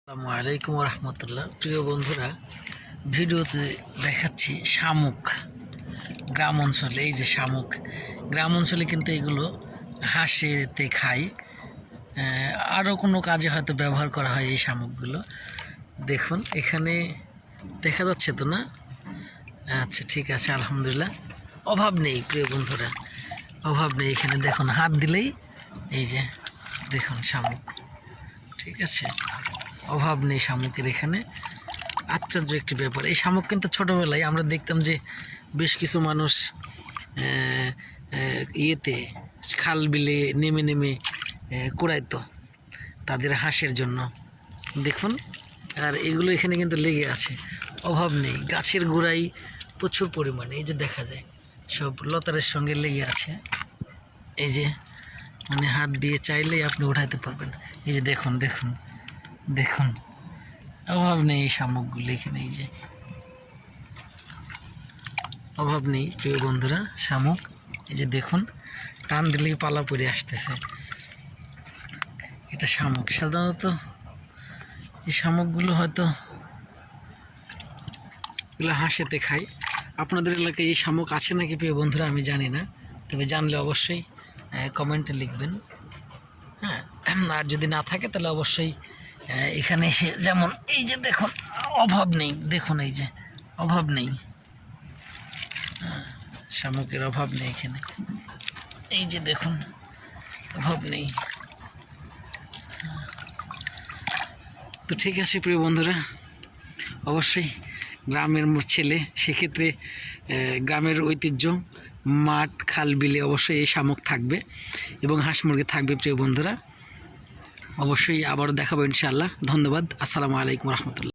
আসসালামু আলাইকুম রহমতুল্লাহ। প্রিয় বন্ধুরা, ভিডিওতে দেখাচ্ছি শামুক। গ্রাম অঞ্চলে এই যে শামুক, গ্রাম অঞ্চলে কিন্তু এগুলো হাঁসেতে খায়, আরও কোনো কাজে হয়তো ব্যবহার করা হয় এই শামুকগুলো। দেখুন এখানে দেখা যাচ্ছে তো না? আচ্ছা ঠিক আছে, আলহামদুলিল্লাহ। অভাব নেই প্রিয় বন্ধুরা, অভাব নেই। এখানে দেখুন হাত দিলেই এই যে দেখুন শামুক, ঠিক আছে, অভাব নেই শামুকের এখানে। আশ্চর্য একটি ব্যাপার। এই শামুক কিন্তু ছোটোবেলায় আমরা দেখতাম যে বেশ কিছু মানুষ ইয়েতে খাল বিলে নেমে নেমে কুড়াইতো তাদের হাঁসের জন্য। দেখুন, আর এগুলো এখানে কিন্তু লেগে আছে, অভাব নেই। গাছের গোড়ায় প্রচুর পরিমাণে এই যে দেখা যায় সব লতারের সঙ্গে লেগে আছে। এই যে মানে হাত দিয়ে চাইলেই আপনি উঠাইতে পারবেন। এই যে দেখুন দেখুন দেখুন, অভাব নেই এই শামুকগুলো এখানে। এই যে অভাব নেই প্রিয় বন্ধুরা শামুক। এই যে দেখুন, টান দিলেই পালা পরে আসতেছে। এটা শামুক। সাধারণত এই শামুকগুলো হয়তো এগুলো হাঁসেতে খায়। আপনাদের এলাকায় এই শামুক আছে নাকি প্রিয় বন্ধুরা আমি জানি না, তবে জানলে অবশ্যই কমেন্টে লিখবেন। হ্যাঁ, আর যদি না থাকে তাহলে অবশ্যই এখানে এসে, যেমন এই যে দেখুন, অভাব নেই। দেখুন এই যে অভাব নেই, শামুকের অভাব নেই এখানে। এই যে দেখুন, অভাব নেই। তো ঠিক আছে প্রিয় বন্ধুরা, অবশ্যই গ্রামের ছেলে, সেক্ষেত্রে গ্রামের ঐতিহ্য, মাঠ খাল বিলে অবশ্যই এই শামুক থাকবে এবং হাঁস মুরগি থাকবে। প্রিয় বন্ধুরা, অবশ্যই আবারও দেখাবো ইনশাআল্লাহ। ধন্যবাদ। আসসালামু আলাইকুম রহমতুল্লাহ।